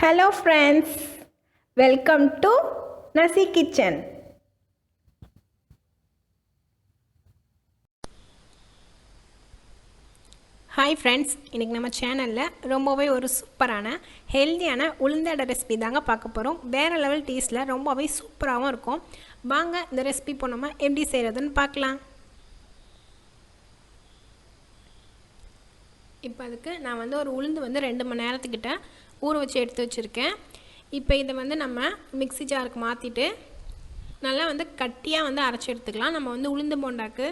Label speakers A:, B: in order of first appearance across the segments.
A: Hello friends, welcome to Nasekitchen.
B: Hi friends, இன்னைக்கு நம்ம சேனல்ல ரொம்பவே ஒரு சூப்பரான ஹெல்தியான உளுந்தடை ரெசிபி தாங்க பார்க்க போறோம். வேற லெவல் டேஸ்ட்ல ரொம்பவே சூப்பராகவும் இருக்கும். வாங்க இந்த ரெசிபி இப்போ நம்ம எப்படி செய்யறதுன்னு பார்க்கலாம். இப்போ அதுக்கு நான் ஒரு உளுந்து 2 மணி நேரத்துக்கிட்ட ஊற வச்சு எடுத்து வச்சிருக்கேன். இப்போ இதை நம்ம மிக்ஸி ஜாருக்கு மாற்றிட்டு நல்லா கட்டியாக அரைச்சி எடுத்துக்கலாம். நம்ம உளுந்து போண்டாக்கு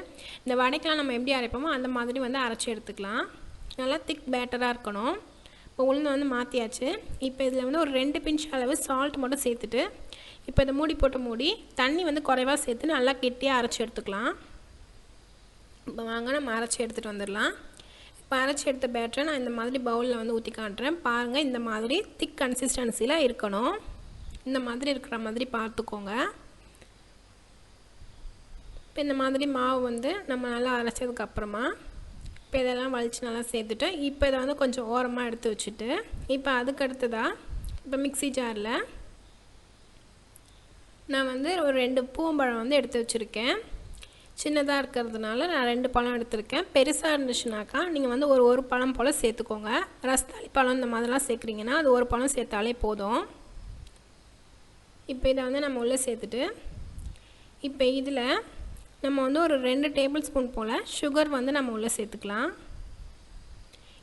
B: இந்த வடைக்கெலாம் நம்ம எப்படி அரைப்போமோ அந்த மாதிரி அரைச்சி எடுத்துக்கலாம். நல்லா திக் பேட்டராக இருக்கணும். இப்போ உளுந்து மாற்றியாச்சு. இப்போ இதில் ஒரு 2 பிஞ்ச் அளவு சால்ட் மட்டும் சேர்த்துட்டு இப்போ இதை மூடி போட்டு மூடி தண்ணி குறைவாக சேர்த்து நல்லா கெட்டியாக அரைச்சி எடுத்துக்கலாம். இப்போ வாங்க நம்ம அரைச்சி எடுத்துகிட்டு வந்துடலாம். இப்போ அரைச்சி எடுத்த பேட்டரை நான் இந்த மாதிரி பவுலில் ஊற்றி காட்டுறேன். பாருங்கள், இந்த மாதிரி திக் கன்சிஸ்டன்சியில் இருக்கணும். இந்த மாதிரி இருக்கிற மாதிரி பார்த்துக்கோங்க. இப்போ இந்த மாதிரி மாவு நம்ம நல்லா அரைச்சதுக்கப்புறமா இப்போ இதெல்லாம் வலித்து நல்லா சேர்த்துட்டு இப்போ இதை கொஞ்சம் ஓரமாக எடுத்து வச்சுட்டு இப்போ அதுக்கடுத்ததாக இப்போ மிக்ஸி ஜாரில் நான் ஒரு 2 பூவம்பழம் எடுத்து வச்சுருக்கேன். சின்னதாக இருக்கிறதுனால நான் 2 பழம் எடுத்திருக்கேன். பெருசாக இருந்துச்சுனாக்கா நீங்கள் ஒரு பழம் போல் சேர்த்துக்கோங்க. ரஸ்தாளி பழம் இந்த மாதிரிலாம் சேர்க்குறீங்கன்னா அது ஒரு பழம் சேர்த்தாலே போதும். இப்போ இதை நம்ம உள்ளே சேர்த்துட்டு இப்போ இதில் நம்ம ஒரு 2 டேபிள் ஸ்பூன் போல் சுகர் நம்ம உள்ளே சேர்த்துக்கலாம்.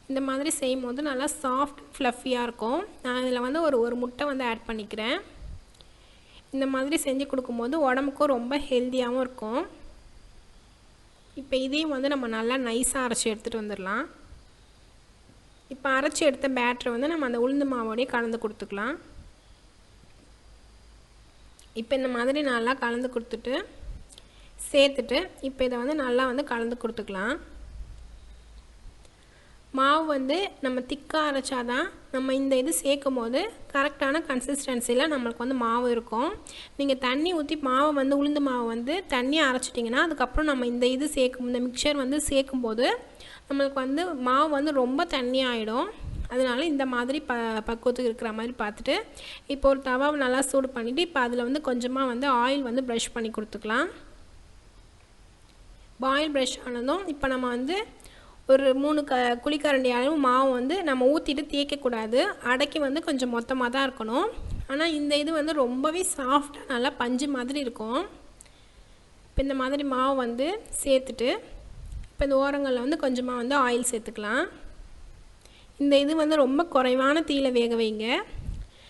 B: இந்த மாதிரி செய்யும் போது நல்லா சாஃப்ட் ஃப்ளஃபியாக இருக்கும். நான் இதில் ஒரு முட்டை ஆட் பண்ணிக்கிறேன். இந்த மாதிரி செஞ்சு கொடுக்கும்போது உடம்புக்கும் ரொம்ப ஹெல்த்தியாகவும் இருக்கும். இப்போ இதையும் நம்ம நல்லா நைஸாக அரைச்சி எடுத்துகிட்டு வந்துடலாம். இப்போ அரைச்சி எடுத்த பேட்டரை நம்ம அந்த உளுந்து மாவோடையே கலந்து கொடுத்துக்கலாம். இப்போ இந்த மாதிரி நல்லா கலந்து கொடுத்துட்டு சேர்த்துட்டு இப்போ இதை நல்லா கலந்து கொடுத்துக்கலாம். மாவு நம்ம திக்காக அரைச்சாதான் நம்ம இந்த இது சேர்க்கும் போது கரெக்டான கன்சிஸ்டன்சியில் நம்மளுக்கு மாவு இருக்கும். நீங்கள் தண்ணி ஊற்றி மாவை உளுந்து மாவு தண்ணியை அரைச்சிட்டிங்கன்னா அதுக்கப்புறம் நம்ம இந்த இது இந்த மிக்சர் சேர்க்கும்போது நம்மளுக்கு மாவு ரொம்ப தண்ணியாகிடும். அதனால் இந்த மாதிரி பக்குவத்துக்கு இருக்கிற மாதிரி பார்த்துட்டு இப்போ ஒரு தவாவை நல்லா சூடு பண்ணிவிட்டு இப்போ அதில் கொஞ்சமாக ஆயில் ப்ரஷ் பண்ணி கொடுத்துக்கலாம். ஆயில் ப்ரஷ் ஆனதும் இப்போ நம்ம ஒரு 3 குழிக்கரண்டி அளவு மாவு நம்ம ஊற்றிட்டு தேய்க்கக்கூடாது. அடைக்கி கொஞ்சம் மொத்தமாக தான் இருக்கணும். ஆனால் இந்த இது ரொம்பவே சாஃப்டாக நல்லா பஞ்சு மாதிரி இருக்கும். இப்போ இந்த மாதிரி மாவு சேர்த்துட்டு இப்போ இந்த ஓரங்களில் கொஞ்சமாக ஆயில் சேர்த்துக்கலாம். இந்த இது ரொம்ப குறைவான தீயில் வேக வைங்க.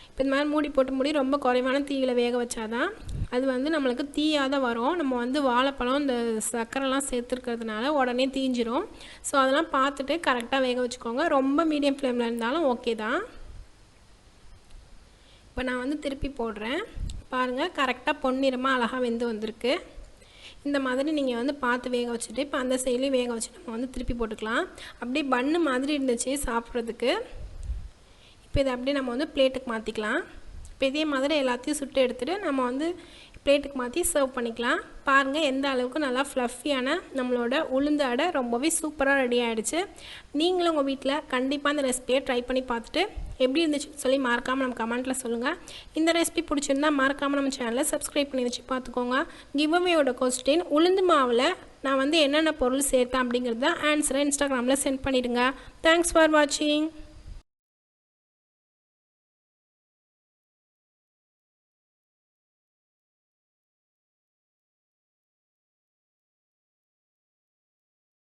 B: இப்போ இந்த மாதிரி மூடி போட்டு மூடி ரொம்ப குறைவான தீயில் வேக வச்சாதான் அது நம்மளுக்கு தீயாத வரும். நம்ம வாழைப்பழம் இந்த சர்க்கரைலாம் சேர்த்துருக்கிறதுனால உடனே தீஞ்சிரும். ஸோ அதெல்லாம் பார்த்துட்டு கரெக்டாக வேக வச்சுக்கோங்க. ரொம்ப மீடியம் ஃப்ளேமில் இருந்தாலும் ஓகே தான். இப்போ நான் திருப்பி போடுறேன். பாருங்கள், கரெக்டாக பொன்னிறமாக அழகாக வெந்து வந்திருக்கு. இந்த மாதிரி நீங்கள் பார்த்து வேக வச்சுட்டு இப்போ அந்த சைட்லேயும் வேக வச்சு நம்ம திருப்பி போட்டுக்கலாம். அப்படியே பன்னு மாதிரி இருந்துச்சு சாப்பிட்றதுக்கு. இப்போ இதை அப்படியே நம்ம பிளேட்டுக்கு மாற்றிக்கலாம். இப்போ இதே மாதிரி எல்லாத்தையும் சுட்டு எடுத்துகிட்டு நம்ம பிளேட்டுக்கு மாற்றி சர்வ் பண்ணிக்கலாம். பாருங்கள், எந்த அளவுக்கு நல்லா ஃப்ளஃபியான நம்மளோட உளுந்து அடை ரொம்பவே சூப்பராக ரெடி ஆகிடுச்சு. நீங்களும் உங்கள் வீட்டில் கண்டிப்பாக அந்த ரெசிபியை ட்ரை பண்ணி பார்த்துட்டு எப்படி இருந்துச்சுன்னு சொல்லி மறக்காமல் நம்ம கமெண்ட்டில் சொல்லுங்கள். இந்த ரெசிபி பிடிச்சிருந்தா மறக்காமல் நம்ம சேனலை சப்ஸ்கிரைப் பண்ணி வச்சு பார்த்துக்கோங்க. கிவ்அவேயோட கொஸ்டின் உளுந்து மாவில் நான் என்னென்ன பொருள் சேர்த்தேன் அப்படிங்கிறத ஆன்சரை இன்ஸ்டாகிராமில் சென்ட் பண்ணிவிடுங்க. தேங்க்ஸ் ஃபார் வாட்சிங்.